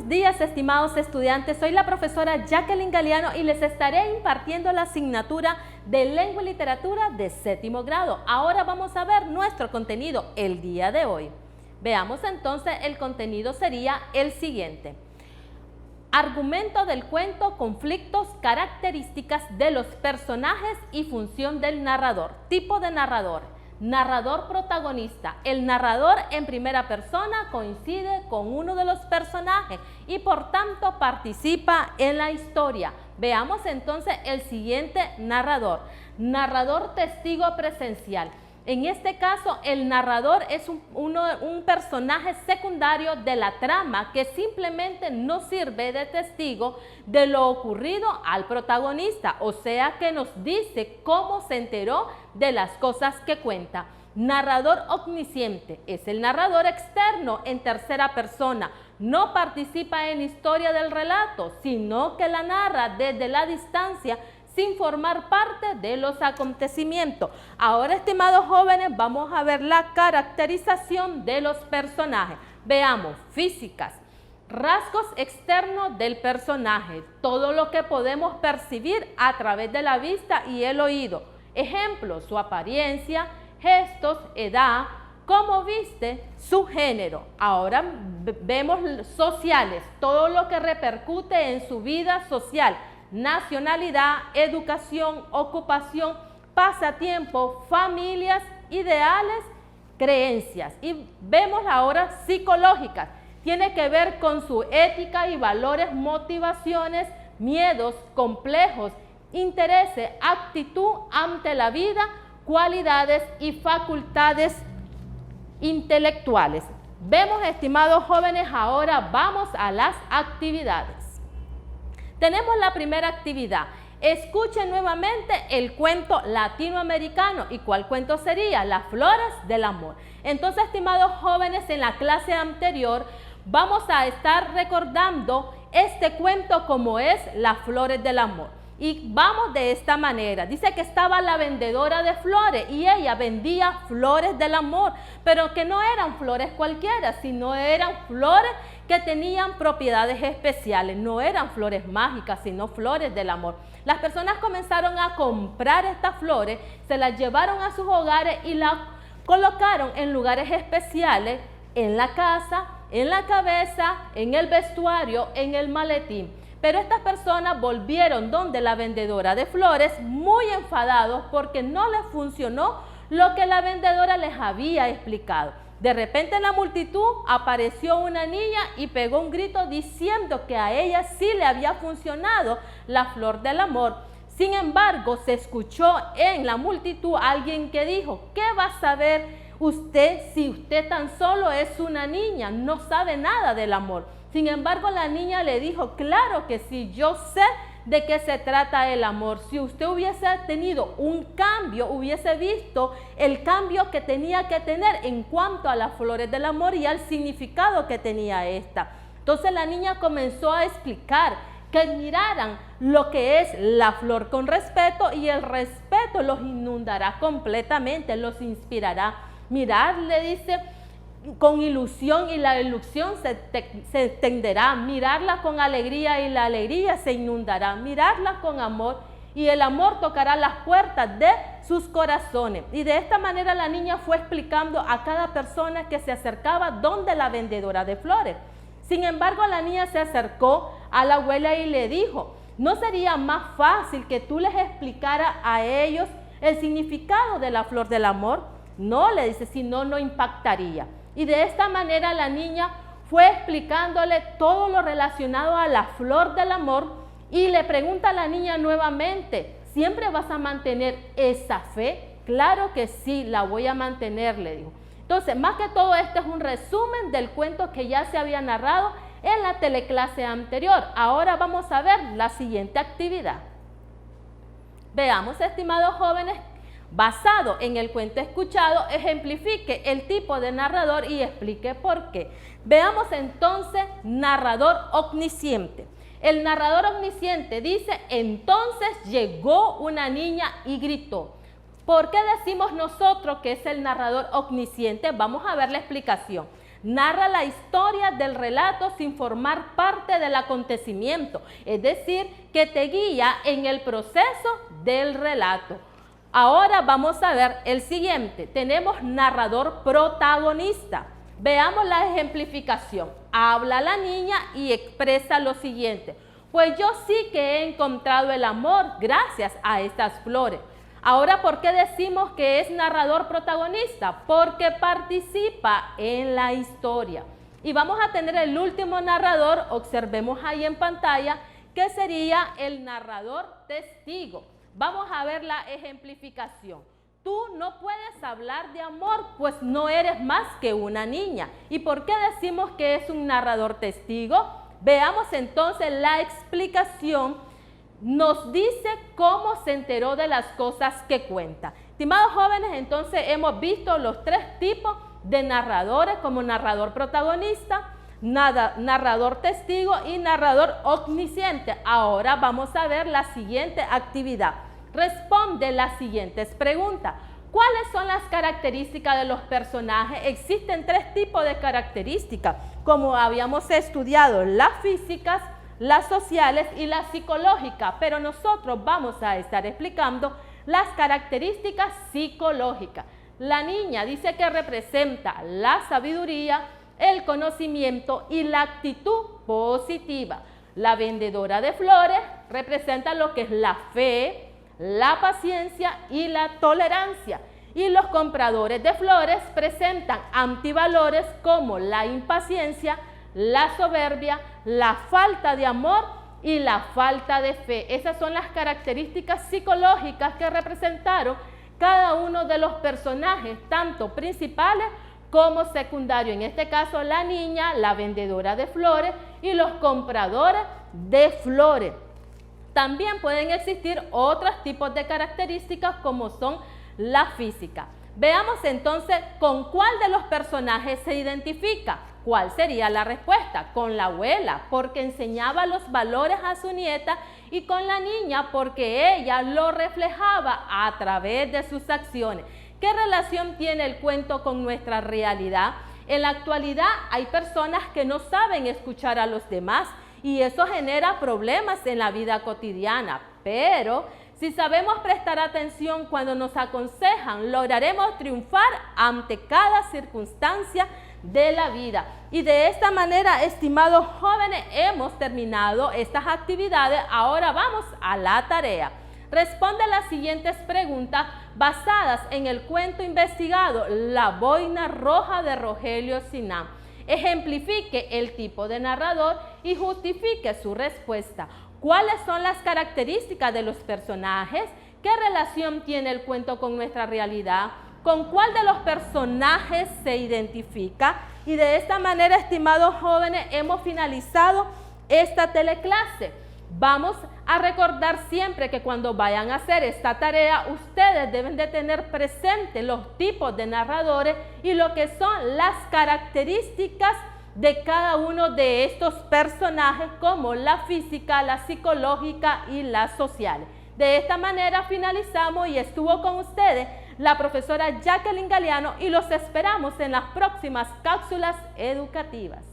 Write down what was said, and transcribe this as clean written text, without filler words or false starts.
días, estimados estudiantes. Soy la profesora Jacqueline Galeano y les estaré impartiendo la asignatura de Lengua y Literatura de 7º grado. Ahora vamos a ver nuestro contenido el día de hoy. Veamos entonces, el contenido sería el siguiente. Argumento del cuento, conflictos, características de los personajes y función del narrador. Tipo de narrador. Narrador protagonista. El narrador en primera persona coincide con uno de los personajes y por tanto participa en la historia. Veamos entonces el siguiente narrador. Narrador testigo presencial. En este caso, el narrador es un personaje secundario de la trama que simplemente no sirve de testigo de lo ocurrido al protagonista, o sea que nos dice cómo se enteró de las cosas que cuenta. Narrador omnisciente es el narrador externo en tercera persona. No participa en la historia del relato, sino que la narra desde la distancia sin formar parte de los acontecimientos. Ahora, estimados jóvenes, vamos a ver la caracterización de los personajes. Veamos, físicas, rasgos externos del personaje, todo lo que podemos percibir a través de la vista y el oído. Ejemplos, su apariencia, gestos, edad, cómo viste, su género. Ahora vemos sociales, todo lo que repercute en su vida social. Nacionalidad, educación, ocupación, pasatiempo, familias, ideales, creencias. Y vemos ahora psicológicas. Tiene que ver con su ética y valores, motivaciones, miedos, complejos, intereses, actitud ante la vida, cualidades y facultades intelectuales. Vemos, estimados jóvenes, ahora vamos a las actividades. Tenemos la primera actividad. Escuchen nuevamente el cuento latinoamericano. ¿Y cuál cuento sería? Las flores del amor. Entonces, estimados jóvenes, en la clase anterior vamos a estar recordando este cuento como es Las flores del amor. Y vamos de esta manera. Dice que estaba la vendedora de flores y ella vendía flores del amor, pero que no eran flores cualquiera, sino eran flores que tenían propiedades especiales. No eran flores mágicas, sino flores del amor. Las personas comenzaron a comprar estas flores, se las llevaron a sus hogares y las colocaron en lugares especiales, en la casa, en la cabeza, en el vestuario, en el maletín. Pero estas personas volvieron donde la vendedora de flores muy enfadados porque no les funcionó lo que la vendedora les había explicado. De repente en la multitud apareció una niña y pegó un grito diciendo que a ella sí le había funcionado la flor del amor. Sin embargo, se escuchó en la multitud alguien que dijo: ¿qué va a saber usted si usted tan solo es una niña? No sabe nada del amor. Sin embargo, la niña le dijo: claro que sí, yo sé de qué se trata el amor. Si usted hubiese tenido un cambio, hubiese visto el cambio que tenía que tener en cuanto a las flores del amor y al significado que tenía esta. Entonces la niña comenzó a explicar que admiraran lo que es la flor con respeto, y el respeto los inundará completamente, los inspirará. Mirar, le dice, con ilusión, y la ilusión se extenderá. Mirarla con alegría y la alegría se inundará. Mirarla con amor y el amor tocará las puertas de sus corazones. Y de esta manera la niña fue explicando a cada persona que se acercaba donde la vendedora de flores. Sin embargo, la niña se acercó a la abuela y le dijo: ¿no sería más fácil que tú les explicaras a ellos el significado de la flor del amor? No, le dice, si no, no impactaría. Y de esta manera la niña fue explicándole todo lo relacionado a la flor del amor, y le pregunta a la niña nuevamente: ¿siempre vas a mantener esa fe? Claro que sí, la voy a mantener, le dijo. Entonces, más que todo, este es un resumen del cuento que ya se había narrado en la teleclase anterior. Ahora vamos a ver la siguiente actividad. Veamos, estimados jóvenes, basado en el cuento escuchado, ejemplifique el tipo de narrador y explique por qué. Veamos entonces narrador omnisciente. El narrador omnisciente dice: entonces llegó una niña y gritó. ¿Por qué decimos nosotros que es el narrador omnisciente? Vamos a ver la explicación. Narra la historia del relato sin formar parte del acontecimiento, es decir, que te guía en el proceso del relato. Ahora vamos a ver el siguiente. Tenemos narrador protagonista. Veamos la ejemplificación. Habla la niña y expresa lo siguiente: pues yo sí que he encontrado el amor gracias a estas flores. Ahora, ¿por qué decimos que es narrador protagonista? Porque participa en la historia. Y vamos a tener el último narrador, observemos ahí en pantalla, que sería el narrador testigo. Vamos a ver la ejemplificación. Tú no puedes hablar de amor, pues no eres más que una niña. ¿Y por qué decimos que es un narrador testigo? Veamos entonces la explicación. Nos dice cómo se enteró de las cosas que cuenta. Estimados jóvenes, entonces hemos visto los tres tipos de narradores, como narrador protagonista, narrador testigo y narrador omnisciente. Ahora vamos a ver la siguiente actividad. Responde las siguientes preguntas. ¿Cuáles son las características de los personajes? Existen tres tipos de características, como habíamos estudiado: las físicas, las sociales y las psicológicas, pero nosotros vamos a estar explicando las características psicológicas. La niña dice que representa la sabiduría, el conocimiento y la actitud positiva. La vendedora de flores representa lo que es la fe, la paciencia y la tolerancia. Y los compradores de flores presentan antivalores como la impaciencia, la soberbia, la falta de amor y la falta de fe. Esas son las características psicológicas que representaron cada uno de los personajes, tanto principales como secundarios. En este caso, la niña, la vendedora de flores y los compradores de flores. También pueden existir otros tipos de características como son la física. Veamos entonces con cuál de los personajes se identifica. ¿Cuál sería la respuesta? Con la abuela, porque enseñaba los valores a su nieta, y con la niña, porque ella lo reflejaba a través de sus acciones. ¿Qué relación tiene el cuento con nuestra realidad? En la actualidad hay personas que no saben escuchar a los demás y eso genera problemas en la vida cotidiana, pero si sabemos prestar atención cuando nos aconsejan, lograremos triunfar ante cada circunstancia de la vida. Y de esta manera, estimados jóvenes, hemos terminado estas actividades. Ahora vamos a la tarea. Responde las siguientes preguntas basadas en el cuento investigado La boina roja de Rogelio Sinan. Ejemplifique el tipo de narrador y justifique su respuesta. ¿Cuáles son las características de los personajes? ¿Qué relación tiene el cuento con nuestra realidad? ¿Con cuál de los personajes se identifica? Y de esta manera, estimados jóvenes, hemos finalizado esta teleclase. Vamos a recordar siempre que cuando vayan a hacer esta tarea, ustedes deben de tener presente los tipos de narradores y lo que son las características de cada uno de estos personajes, como la física, la psicológica y la social. De esta manera finalizamos y estuvo con ustedes la profesora Jacqueline Galeano y los esperamos en las próximas cápsulas educativas.